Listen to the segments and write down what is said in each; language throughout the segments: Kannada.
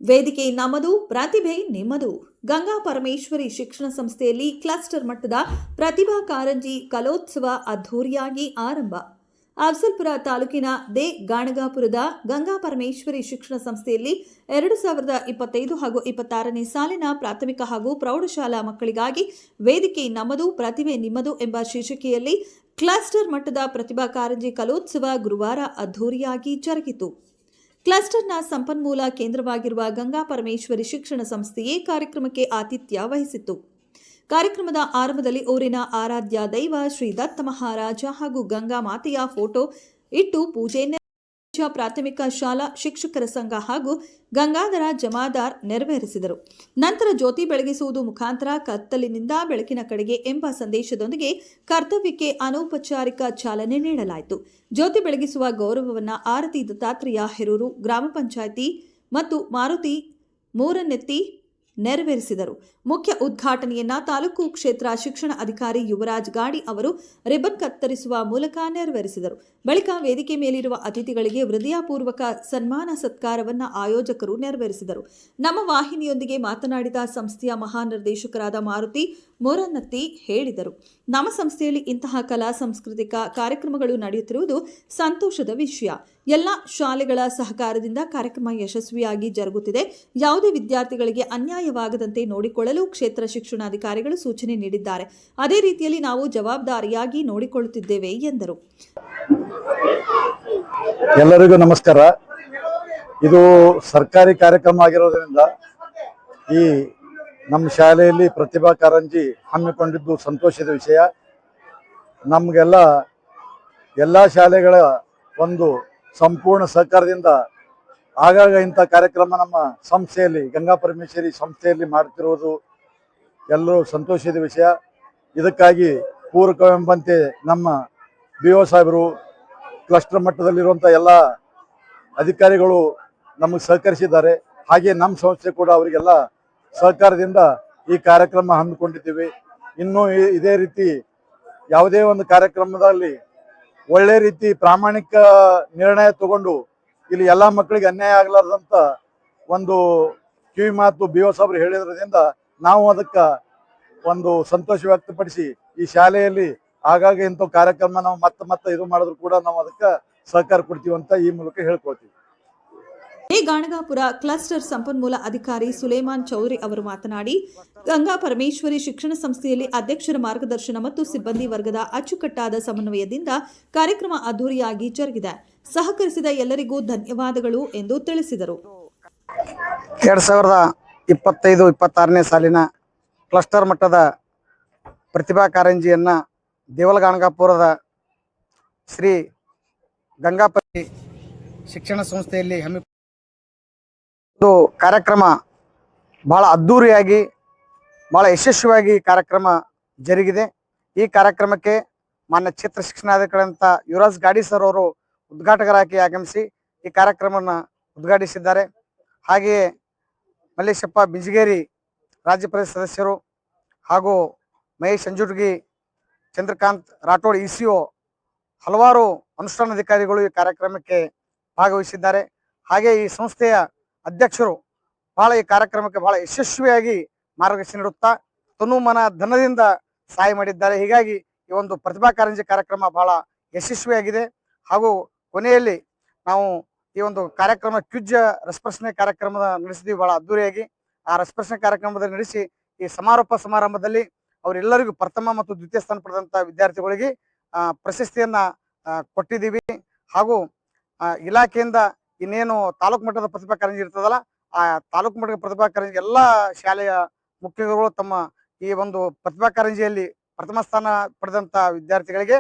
ವೇದಿಕೆ ನಮ್ಮದು, ಪ್ರತಿಭೆ ನಿಮ್ಮದು. ಗಂಗಾ ಪರಮೇಶ್ವರಿ ಶಿಕ್ಷಣ ಸಂಸ್ಥೆಯಲ್ಲಿ ಕ್ಲಸ್ಟರ್ ಮಟ್ಟದ ಪ್ರತಿಭಾ ಕಾರಂಜಿ ಕಲೋತ್ಸವ ಅದ್ಧೂರಿಯಾಗಿ ಆರಂಭ. ಅಫ್ಜಲ್ಪುರ ತಾಲೂಕಿನ ದೇ ಗಾಣಗಾಪುರದ ಗಂಗಾ ಪರಮೇಶ್ವರಿ ಶಿಕ್ಷಣ ಸಂಸ್ಥೆಯಲ್ಲಿ 2025 ಹಾಗೂ 26ನೇ ಸಾಲಿನ ಪ್ರಾಥಮಿಕ ಹಾಗೂ ಪ್ರೌಢಶಾಲಾ ಮಕ್ಕಳಿಗಾಗಿ ವೇದಿಕೆ ನಮ್ಮದು, ಪ್ರತಿಭೆ ನಿಮ್ಮದು ಎಂಬ ಶೀರ್ಷಿಕೆಯಲ್ಲಿ ಕ್ಲಸ್ಟರ್ ಮಟ್ಟದ ಪ್ರತಿಭಾ ಕಾರಂಜಿ ಕಲೋತ್ಸವ ಗುರುವಾರ ಅದ್ಧೂರಿಯಾಗಿ ಜರುಗಿತು. ಕ್ಲಸ್ಟರ್ನ ಸಂಪನ್ಮೂಲ ಕೇಂದ್ರವಾಗಿರುವ ಗಂಗಾ ಪರಮೇಶ್ವರಿ ಶಿಕ್ಷಣ ಸಂಸ್ಥೆಯೇ ಕಾರ್ಯಕ್ರಮಕ್ಕೆ ಆತಿಥ್ಯ ವಹಿಸಿತ್ತು. ಕಾರ್ಯಕ್ರಮದ ಆರಂಭದಲ್ಲಿ ಊರಿನ ಆರಾಧ್ಯ ದೈವ ಶ್ರೀ ದತ್ತ ಮಹಾರಾಜ ಹಾಗೂ ಗಂಗಾ ಮಾತೆಯ ಫೋಟೋ ಇಟ್ಟು ಪೂಜೆ ಪ್ರಾಥಮಿಕ ಶಾಲಾ ಶಿಕ್ಷಕರ ಸಂಘ ಹಾಗೂ ಗಂಗಾಧರ ಜಮಾದಾರ್ ನೆರವೇರಿಸಿದರು. ನಂತರ ಜ್ಯೋತಿ ಬೆಳಗಿಸುವುದು ಮುಖಾಂತರ ಕತ್ತಲಿನಿಂದ ಬೆಳಕಿನ ಕಡೆಗೆ ಎಂಬ ಸಂದೇಶದೊಂದಿಗೆ ಕರ್ತವ್ಯಕ್ಕೆ ಅನೌಪಚಾರಿಕ ಚಾಲನೆ ನೀಡಲಾಯಿತು. ಜ್ಯೋತಿ ಬೆಳಗಿಸುವ ಗೌರವವನ್ನು ಆರತಿ ದತ್ತಾತ್ರೇಯ ಹೆರೂರು ಗ್ರಾಮ ಪಂಚಾಯಿತಿ ಮತ್ತು ಮಾರುತಿ ಮೂರನೆತ್ತಿ ನೆರವೇರಿಸಿದರು. ಮುಖ್ಯ ಉದ್ಘಾಟನೆಯನ್ನ ತಾಲೂಕು ಕ್ಷೇತ್ರ ಶಿಕ್ಷಣ ಅಧಿಕಾರಿ ಯುವರಾಜ್ ಗಾಡಿ ಅವರು ರಿಬನ್ ಕತ್ತರಿಸುವ ಮೂಲಕ ನೆರವೇರಿಸಿದರು. ಬಳಿಕ ವೇದಿಕೆ ಮೇಲಿರುವ ಅತಿಥಿಗಳಿಗೆ ಹೃದಯಪೂರ್ವಕ ಸನ್ಮಾನ ಸತ್ಕಾರವನ್ನು ಆಯೋಜಕರು ನೆರವೇರಿಸಿದರು. ನಮ್ಮ ವಾಹಿನಿಯೊಂದಿಗೆ ಮಾತನಾಡಿದ ಸಂಸ್ಥೆಯ ಮಹಾನಿರ್ದೇಶಕರಾದ ಮಾರುತಿ ಮೂರನತ್ತಿ ಹೇಳಿದರು, ನಮ್ಮ ಸಂಸ್ಥೆಯಲ್ಲಿ ಇಂತಹ ಕಲಾ ಸಾಂಸ್ಕೃತಿಕ ಕಾರ್ಯಕ್ರಮಗಳು ನಡೆಯುತ್ತಿರುವುದು ಸಂತೋಷದ ವಿಷಯ. ಎಲ್ಲ ಶಾಲೆಗಳ ಸಹಕಾರದಿಂದ ಕಾರ್ಯಕ್ರಮ ಯಶಸ್ವಿಯಾಗಿ ಜರುಗುತ್ತಿದೆ. ಯಾವುದೇ ವಿದ್ಯಾರ್ಥಿಗಳಿಗೆ ಅನ್ಯಾಯವಾಗದಂತೆ ನೋಡಿಕೊಳ್ಳಲು ಕ್ಷೇತ್ರ ಶಿಕ್ಷಣಾಧಿಕಾರಿಗಳು ಸೂಚನೆ ನೀಡಿದ್ದಾರೆ. ಅದೇ ರೀತಿಯಲ್ಲಿ ನಾವು ಜವಾಬ್ದಾರಿಯಾಗಿ ನೋಡಿಕೊಳ್ಳುತ್ತಿದ್ದೇವೆ ಎಂದರು. ಎಲ್ಲರಿಗೂ ನಮಸ್ಕಾರ. ಇದು ಸರ್ಕಾರಿ ಕಾರ್ಯಕ್ರಮ ಆಗಿರೋದ್ರಿಂದ ಈ ನಮ್ಮ ಶಾಲೆಯಲ್ಲಿ ಪ್ರತಿಭಾ ಕಾರಂಜಿ ಹಮ್ಮಿಕೊಂಡಿದ್ದು ಸಂತೋಷದ ವಿಷಯ. ನಮಗೆಲ್ಲ ಎಲ್ಲ ಶಾಲೆಗಳ ಒಂದು ಸಂಪೂರ್ಣ ಸಹಕಾರದಿಂದ ಆಗಾಗ ಇಂಥ ಕಾರ್ಯಕ್ರಮ ನಮ್ಮ ಸಂಸ್ಥೆಯಲ್ಲಿ ಗಂಗಾ ಪರಮೇಶ್ವರಿ ಸಂಸ್ಥೆಯಲ್ಲಿ ಮಾಡುತ್ತಿರುವುದು ಎಲ್ಲರೂ ಸಂತೋಷದ ವಿಷಯ. ಇದಕ್ಕಾಗಿ ಪೂರಕವೆಂಬಂತೆ ನಮ್ಮ BO ಸಾಹೇಬರು, ಕ್ಲಸ್ಟರ್ ಮಟ್ಟದಲ್ಲಿರುವಂಥ ಎಲ್ಲ ಅಧಿಕಾರಿಗಳು ನಮಗೆ ಸಹಕರಿಸಿದ್ದಾರೆ. ಹಾಗೆ ನಮ್ಮ ಸಂಸ್ಥೆ ಕೂಡ ಅವರಿಗೆಲ್ಲ ಸಹಕಾರದಿಂದ ಈ ಕಾರ್ಯಕ್ರಮ ಹಮ್ಮಿಕೊಂಡಿದ್ದೀವಿ. ಇನ್ನೂ ಇದೇ ರೀತಿ ಯಾವುದೇ ಒಂದು ಕಾರ್ಯಕ್ರಮದಲ್ಲಿ ಒಳ್ಳೆ ರೀತಿ ಪ್ರಾಮಾಣಿಕ ನಿರ್ಣಯ ತಗೊಂಡು ಇಲ್ಲಿ ಎಲ್ಲ ಮಕ್ಕಳಿಗೆ ಅನ್ಯಾಯ ಆಗಲಾರ್ದಂಥ ಒಂದು ಕಿವಿ ಮಾತು BO ಸಾಹೇಬರು ಹೇಳಿದ್ರಿಂದ ನಾವು ಅದಕ್ಕೆ ಒಂದು ಸಂತೋಷ ವ್ಯಕ್ತಪಡಿಸಿ ಈ ಶಾಲೆಯಲ್ಲಿ ಆಗಾಗ ಇಂಥ ಕಾರ್ಯಕ್ರಮ ನಾವು ಮತ್ತೆ ಇದು ಮಾಡಿದ್ರು ಕೂಡ ನಾವು ಅದಕ್ಕೆ ಸಹಕಾರ ಕೊಡ್ತೀವಿ ಅಂತ ಈ ಮೂಲಕ ಹೇಳ್ಕೊಳ್ತೀವಿ. ಗಾಣಗಾಪುರ ಕ್ಲಸ್ಟರ್ ಸಂಪನ್ಮೂಲ ಅಧಿಕಾರಿ ಸುಲೇಮಾನ್ ಚೌಧರಿ ಅವರು ಮಾತನಾಡಿ, ಗಂಗಾ ಪರಮೇಶ್ವರಿ ಶಿಕ್ಷಣ ಸಂಸ್ಥೆಯಲ್ಲಿ ಅಧ್ಯಕ್ಷರ ಮಾರ್ಗದರ್ಶನ ಮತ್ತು ಸಿಬ್ಬಂದಿ ವರ್ಗದ ಅಚ್ಚುಕಟ್ಟಾದ ಸಮನ್ವಯದಿಂದ ಕಾರ್ಯಕ್ರಮ ಅದ್ದೂರಿಯಾಗಿ ಜರುಗಿದೆ. ಸಹಕರಿಸಿದ ಎಲ್ಲರಿಗೂ ಧನ್ಯವಾದಗಳು ಎಂದು ತಿಳಿಸಿದರು. 2025-26ನೇ ಸಾಲಿನ ಕ್ಲಸ್ಟರ್ ಮಟ್ಟದ ಪ್ರತಿಭಾ ಕಾರಂಜಿಯನ್ನ ದೇವಲಗಾಣಗಾಪುರದ ಶ್ರೀ ಗಂಗಾಪತಿ ಶಿಕ್ಷಣ ಸಂಸ್ಥೆಯಲ್ಲಿ ಹಮ್ಮಿಕೊಂಡು ಕಾರ್ಯಕ್ರಮ ಬಹಳ ಅದ್ದೂರಿಯಾಗಿ ಬಹಳ ಯಶಸ್ವಿಯಾಗಿ ಕಾರ್ಯಕ್ರಮ ಜರುಗಿದೆ. ಈ ಕಾರ್ಯಕ್ರಮಕ್ಕೆ ಮಾನ್ಯ ಕ್ಷೇತ್ರ ಶಿಕ್ಷಣಾಧಿಕಾರಿಗಳಂತ ಯುವರಾಜ್ ಗಾಡಿ ಸರ್ ಅವರು ಉದ್ಘಾಟಕರಾಗಿ ಆಗಮಿಸಿ ಈ ಕಾರ್ಯಕ್ರಮವನ್ನು ಉದ್ಘಾಟಿಸಿದ್ದಾರೆ. ಹಾಗೆಯೇ ಮಲ್ಲೇಶಪ್ಪ ಬಿಂಜಗೇರಿ ರಾಜ್ಯ ಪರಿಷತ್ ಸದಸ್ಯರು ಹಾಗೂ ಮಹೇಶ್ ಅಂಜುಟಗಿ, ಚಂದ್ರಕಾಂತ್ ರಾಠೋಡ್ ECO ಹಲವಾರು ಅನುಷ್ಠಾನಾಧಿಕಾರಿಗಳು ಈ ಕಾರ್ಯಕ್ರಮಕ್ಕೆ ಭಾಗವಹಿಸಿದ್ದಾರೆ. ಹಾಗೆ ಈ ಸಂಸ್ಥೆಯ ಅಧ್ಯಕ್ಷರು ಬಹಳ ಈ ಕಾರ್ಯಕ್ರಮಕ್ಕೆ ಬಹಳ ಯಶಸ್ವಿಯಾಗಿ ಮಾರ್ಗದರ್ಶನ ನೀಡುತ್ತಾ ತನುಮನ ಧನದಿಂದ ಸಹಾಯ ಮಾಡಿದ್ದಾರೆ. ಹೀಗಾಗಿ ಈ ಒಂದು ಪ್ರತಿಭಾ ಕಾರಂಜಿ ಕಾರ್ಯಕ್ರಮ ಬಹಳ ಯಶಸ್ವಿಯಾಗಿದೆ. ಹಾಗೂ ಕೊನೆಯಲ್ಲಿ ನಾವು ಈ ಒಂದು ಕಾರ್ಯಕ್ರಮ ಕ್ವಿಜ್ ರಸಪ್ರಶ್ನೆ ಕಾರ್ಯಕ್ರಮದ ನಡೆಸಿದ್ವಿ ಬಹಳ ಅದ್ದೂರಿಯಾಗಿ. ಆ ರಸಪ್ರಶ್ನೆ ಕಾರ್ಯಕ್ರಮದಲ್ಲಿ ನಡೆಸಿ ಈ ಸಮಾರೋಪ ಸಮಾರಂಭದಲ್ಲಿ ಅವರೆಲ್ಲರಿಗೂ ಪ್ರಥಮ ಮತ್ತು ದ್ವಿತೀಯ ಸ್ಥಾನ ಪಡೆದಂತ ವಿದ್ಯಾರ್ಥಿಗಳಿಗೆ ಪ್ರಶಸ್ತಿಯನ್ನ ಕೊಟ್ಟಿದ್ದೀವಿ. ಹಾಗೂ ಇಲಾಖೆಯಿಂದ ಇನ್ನೇನು ತಾಲೂಕು ಮಟ್ಟದ ಪ್ರತಿಭಾ ಕಾರಂಜಿ ಇರ್ತದಲ್ಲ, ಆ ತಾಲೂಕು ಮಟ್ಟದ ಪ್ರತಿಭಾ ಕಾರಂಜಿ ಎಲ್ಲಾ ಶಾಲೆಯ ಮುಖ್ಯಗಳು ತಮ್ಮ ಈ ಒಂದು ಪ್ರತಿಭಾ ಕಾರಂಜಿಯಲ್ಲಿ ಪ್ರಥಮ ಸ್ಥಾನ ಪಡೆದಂತ ವಿದ್ಯಾರ್ಥಿಗಳಿಗೆ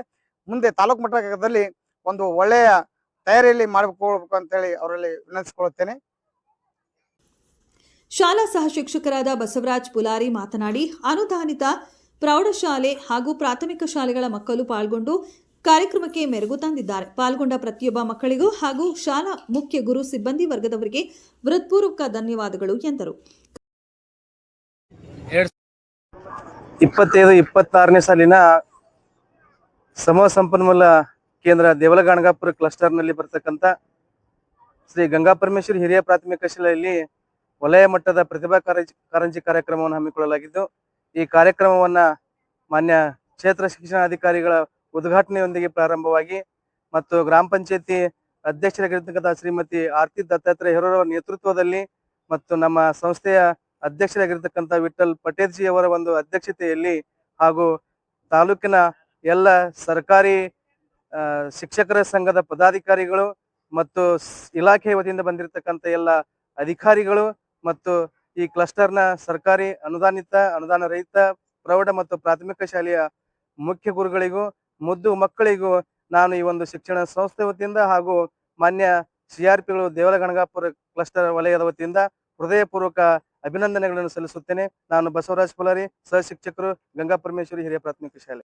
ಮುಂದೆ ತಾಲೂಕು ಮಟ್ಟದಲ್ಲಿ ಒಂದು ಒಳ್ಳೆಯ ತಯಾರಿಯಲ್ಲಿ ಮಾಡಿಕೊಳ್ಬೇಕು ಅಂತ ಹೇಳಿ ಅವರಲ್ಲಿ ವಿನಂತಿಸಿಕೊಳ್ಳುತ್ತೇನೆ. ಶಾಲಾ ಸಹ ಶಿಕ್ಷಕರಾದ ಬಸವರಾಜ್ ಪುಲಾರಿ ಮಾತನಾಡಿ, ಅನುದಾನಿತ ಪ್ರೌಢಶಾಲೆ ಹಾಗೂ ಪ್ರಾಥಮಿಕ ಶಾಲೆಗಳ ಮಕ್ಕಳು ಪಾಲ್ಗೊಂಡು ಕಾರ್ಯಕ್ರಮಕ್ಕೆ ಮೆರುಗು ತಂದಿದ್ದಾರೆ. ಪಾಲ್ಗೊಂಡ ಪ್ರತಿಯೊಬ್ಬ ಮಕ್ಕಳಿಗೂ ಹಾಗೂ ಶಾಲಾ ಮುಖ್ಯ ಗುರು ಸಿಬ್ಬಂದಿ ವರ್ಗದವರಿಗೆ ಹೃತ್ಪೂರ್ವಕ ಧನ್ಯವಾದಗಳು ಎಂದರು. 2025-26ನೇ ಸಾಲಿನ ಸಮೂಹ ಸಂಪನ್ಮೂಲ ಕೇಂದ್ರ ದೇವಲಗಾಣಗಾಪುರ ಕ್ಲಸ್ಟರ್ನಲ್ಲಿ ಬರ್ತಕ್ಕಂಥ ಶ್ರೀ ಗಂಗಾಪರಮೇಶ್ವರಿ ಹಿರಿಯ ಪ್ರಾಥಮಿಕ ಶಾಲೆಯಲ್ಲಿ ವಲಯ ಮಟ್ಟದ ಪ್ರತಿಭಾ ಕಾರಂಜಿ ಕಾರ್ಯಕ್ರಮವನ್ನು ಹಮ್ಮಿಕೊಳ್ಳಲಾಗಿದ್ದು, ಈ ಕಾರ್ಯಕ್ರಮವನ್ನ ಮಾನ್ಯ ಕ್ಷೇತ್ರ ಶಿಕ್ಷಣಾಧಿಕಾರಿಗಳ ಉದ್ಘಾಟನೆಯೊಂದಿಗೆ ಪ್ರಾರಂಭವಾಗಿ ಮತ್ತು ಗ್ರಾಮ ಪಂಚಾಯತಿ ಅಧ್ಯಕ್ಷರಾಗಿರ್ತಕ್ಕಂಥ ಶ್ರೀಮತಿ ಆರತಿ ದತ್ತಾತ್ರೇಯ ಹೆರೂರವರ ನೇತೃತ್ವದಲ್ಲಿ ಮತ್ತು ನಮ್ಮ ಸಂಸ್ಥೆಯ ಅಧ್ಯಕ್ಷರಾಗಿರ್ತಕ್ಕಂಥ ವಿಠಲ್ ಪಟೇಲ್ಜಿ ಅವರ ಒಂದು ಅಧ್ಯಕ್ಷತೆಯಲ್ಲಿ ಹಾಗೂ ತಾಲೂಕಿನ ಎಲ್ಲ ಸರ್ಕಾರಿ ಶಿಕ್ಷಕರ ಸಂಘದ ಪದಾಧಿಕಾರಿಗಳು ಮತ್ತು ಇಲಾಖೆ ವತಿಯಿಂದ ಬಂದಿರತಕ್ಕಂಥ ಎಲ್ಲ ಅಧಿಕಾರಿಗಳು ಮತ್ತು ಈ ಕ್ಲಸ್ಟರ್ನ ಸರ್ಕಾರಿ ಅನುದಾನ ರಹಿತ ಪ್ರೌಢ ಮತ್ತು ಪ್ರಾಥಮಿಕ ಶಾಲೆಯ ಮುಖ್ಯ ಗುರುಗಳಿಗೂ ಮುದ್ದು ಮಕ್ಕಳಿಗೂ ನಾನು ಈ ಒಂದು ಶಿಕ್ಷಣ ಸಂಸ್ಥೆ ವತಿಯಿಂದ ಹಾಗೂ ಮಾನ್ಯ CRPಗಳು ದೇವರ ಗಣಗಾಪುರ ಕ್ಲಸ್ಟರ್ ವಲಯದ ವತಿಯಿಂದ ಹೃದಯಪೂರ್ವಕ ಅಭಿನಂದನೆಗಳನ್ನು ಸಲ್ಲಿಸುತ್ತೇನೆ. ನಾನು ಬಸವರಾಜ್ ಪುಲಾರಿ, ಸಹ ಶಿಕ್ಷಕರು, ಗಂಗಾಪರಮೇಶ್ವರಿ ಹಿರಿಯ ಪ್ರಾಥಮಿಕ ಶಾಲೆ.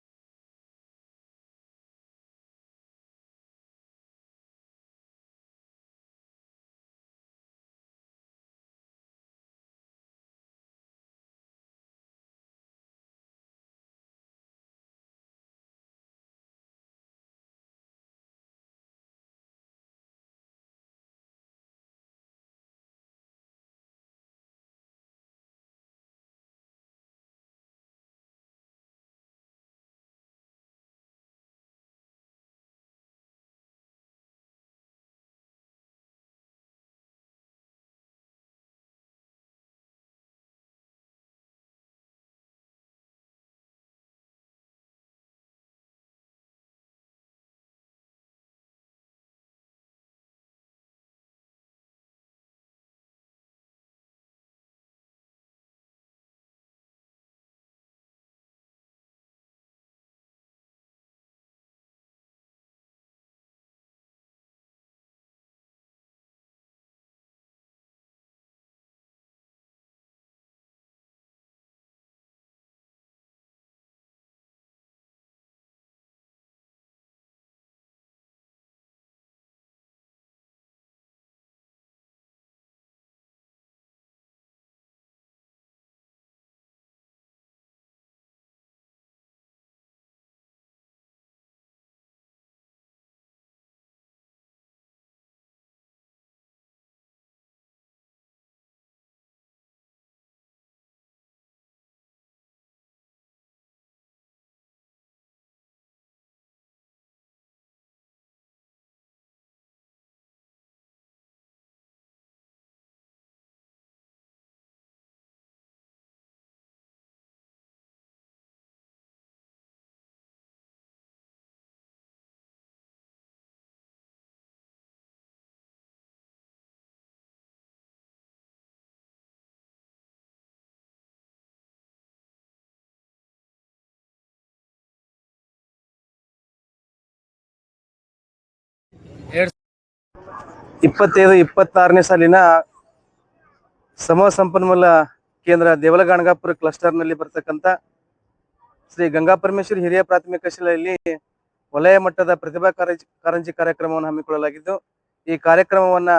ಇಪ್ಪತ್ತೈದು 26ನೇ ಸಾಲಿನ ಸಮೂಹ ಸಂಪನ್ಮೂಲ ಕೇಂದ್ರ ದೇವಲ ಗಣಗಾಪುರ ಕ್ಲಸ್ಟರ್ನಲ್ಲಿ ಬರ್ತಕ್ಕಂಥ ಶ್ರೀ ಗಂಗಾಪರಮೇಶ್ವರಿ ಹಿರಿಯ ಪ್ರಾಥಮಿಕ ಶಾಲೆಯಲ್ಲಿ ವಲಯ ಮಟ್ಟದ ಪ್ರತಿಭಾ ಕಾರಂಜಿ ಕಾರ್ಯಕ್ರಮವನ್ನು ಹಮ್ಮಿಕೊಳ್ಳಲಾಗಿದ್ದು, ಈ ಕಾರ್ಯಕ್ರಮವನ್ನ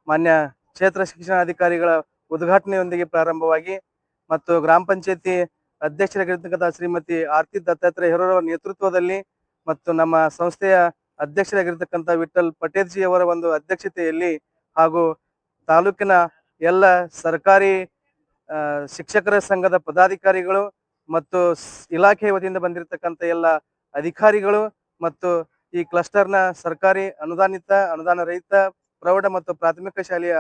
ಮಾನ್ಯ ಕ್ಷೇತ್ರ ಶಿಕ್ಷಣಾಧಿಕಾರಿಗಳ ಉದ್ಘಾಟನೆಯೊಂದಿಗೆ ಪ್ರಾರಂಭವಾಗಿ ಮತ್ತು ಗ್ರಾಮ ಪಂಚಾಯತಿ ಅಧ್ಯಕ್ಷರಾಗಿರ್ತಕ್ಕಂಥ ಶ್ರೀಮತಿ ಆರತಿ ದತ್ತಾತ್ರೇಯ ಹೆರೂರವರ ನೇತೃತ್ವದಲ್ಲಿ ಮತ್ತು ನಮ್ಮ ಸಂಸ್ಥೆಯ ಅಧ್ಯಕ್ಷರಾಗಿರ್ತಕ್ಕಂಥ ವಿಠಲ್ ಪಟೇಲ್ಜಿ ಅವರ ಒಂದು ಅಧ್ಯಕ್ಷತೆಯಲ್ಲಿ ಹಾಗೂ ತಾಲೂಕಿನ ಎಲ್ಲ ಸರ್ಕಾರಿ ಶಿಕ್ಷಕರ ಸಂಘದ ಪದಾಧಿಕಾರಿಗಳು ಮತ್ತು ಇಲಾಖೆ ವತಿಯಿಂದ ಬಂದಿರತಕ್ಕಂಥ ಎಲ್ಲ ಅಧಿಕಾರಿಗಳು ಮತ್ತು ಈ ಕ್ಲಸ್ಟರ್ನ ಸರ್ಕಾರಿ ಅನುದಾನ ರಹಿತ ಪ್ರೌಢ ಮತ್ತು ಪ್ರಾಥಮಿಕ ಶಾಲೆಯ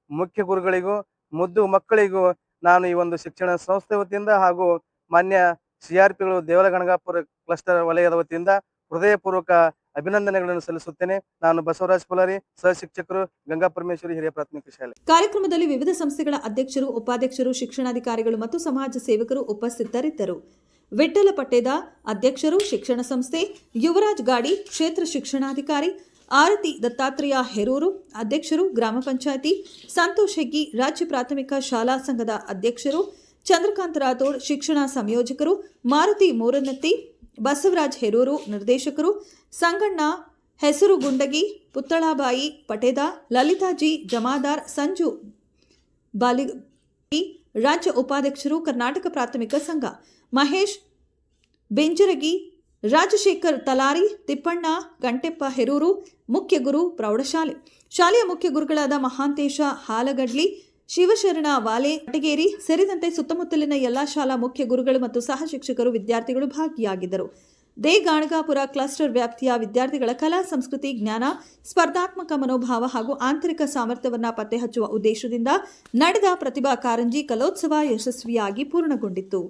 ಮುಖ್ಯ ಗುರುಗಳಿಗೂ ಮುದ್ದು ಮಕ್ಕಳಿಗೂ ನಾನು ಈ ಒಂದು ಶಿಕ್ಷಣ ಸಂಸ್ಥೆ ವತಿಯಿಂದ ಹಾಗೂ ಮಾನ್ಯ CRPಗಳು ದೇವರ ಗಣಗಾಪುರ ಕ್ಲಸ್ಟರ್ ವಲಯದ ವತಿಯಿಂದ ಹೃದಯಪೂರ್ವಕ ಅಭಿನಂದನೆಗಳನ್ನು ಸಲ್ಲಿಸುತ್ತೇನೆ. ನಾನು ಬಸವರಾಜ್ ಪುಲಾರಿ, ಸಹ ಶಿಕ್ಷಕರು, ಗಂಗಾಪರಮೇಶ್ವರಿ ಹಿರಿಯ ಪ್ರಾಥಮಿಕ ಶಾಲೆ. ಕಾರ್ಯಕ್ರಮದಲ್ಲಿ ವಿವಿಧ ಸಂಸ್ಥೆಗಳ ಅಧ್ಯಕ್ಷರು, ಉಪಾಧ್ಯಕ್ಷರು, ಶಿಕ್ಷಣಾಧಿಕಾರಿಗಳು ಮತ್ತು ಸಮಾಜ ಸೇವಕರು ಉಪಸ್ಥಿತರಿದ್ದರು. ವಿಠ್ಠಲ ಪಟ್ಟೇದ ಅಧ್ಯಕ್ಷರು, ಶಿಕ್ಷಣ ಸಂಸ್ಥೆ, ಯುವರಾಜ್ ಗಾಡಿ ಕ್ಷೇತ್ರ ಶಿಕ್ಷಣಾಧಿಕಾರಿ, ಆರತಿ ದತ್ತಾತ್ರೇಯ ಹೆರೂರು ಅಧ್ಯಕ್ಷರು, ಗ್ರಾಮ ಪಂಚಾಯಿತಿ, ಸಂತೋಷ್ ಹೆಗ್ಗಿ ರಾಜ್ಯ ಪ್ರಾಥಮಿಕ ಶಾಲಾ ಸಂಘದ ಅಧ್ಯಕ್ಷರು, ಚಂದ್ರಕಾಂತ್ ರಾಥೋಡ್ ಶಿಕ್ಷಣ ಸಂಯೋಜಕರು, ಮಾರುತಿ ಮೂರನತ್ತಿ, ಬಸವರಾಜ್ ಹೆರೂರು ನಿರ್ದೇಶಕರು, ಸಂಗಣ್ಣ ಹೆಸರು ಗುಂಡಗಿ, ಪುತ್ತಳಾಬಾಯಿ ಪಟೇದ, ಲಲಿತಾಜಿ ಜಮಾದಾರ್, ಸಂಜು ಬಾಲಿಗಿ ರಾಜ್ಯ ಉಪಾಧ್ಯಕ್ಷರು, ಕರ್ನಾಟಕ ಪ್ರಾಥಮಿಕ ಸಂಘ, ಮಹೇಶ್ ಬೆಂಜರಗಿ, ರಾಜಶೇಖರ್ ತಲಾರಿ, ತಿಪ್ಪಣ್ಣ ಗಂಟೆಪ್ಪ ಹೆರೂರು ಮುಖ್ಯ ಗುರು ಪ್ರೌಢಶಾಲೆ, ಶಾಲೆಯ ಮುಖ್ಯ ಗುರುಗಳಾದ ಮಹಾಂತೇಶ ಹಾಲಗಡ್ಲಿ, ಶಿವಶರಣ ವಾಲೆ, ಕಟಗೇರಿ ಸೇರಿದಂತೆ ಸುತ್ತಮುತ್ತಲಿನ ಎಲ್ಲಾ ಶಾಲಾ ಮುಖ್ಯ ಗುರುಗಳು ಮತ್ತು ಸಹ ಶಿಕ್ಷಕರು, ವಿದ್ಯಾರ್ಥಿಗಳು ಭಾಗಿಯಾಗಿದ್ದರು. ದೇ ಗಾಣಗಾಪುರ ಕ್ಲಸ್ಟರ್ ವ್ಯಾಪ್ತಿಯ ವಿದ್ಯಾರ್ಥಿಗಳ ಕಲಾ, ಸಂಸ್ಕೃತಿ, ಜ್ಞಾನ, ಸ್ಪರ್ಧಾತ್ಮಕ ಮನೋಭಾವ ಹಾಗೂ ಆಂತರಿಕ ಸಾಮರ್ಥ್ಯವನ್ನು ಪತ್ತೆ ಹಚ್ಚುವ ಉದ್ದೇಶದಿಂದ ನಡೆದ ಪ್ರತಿಭಾ ಕಾರಂಜಿ ಕಲೋತ್ಸವ ಯಶಸ್ವಿಯಾಗಿ ಪೂರ್ಣಗೊಂಡಿತು.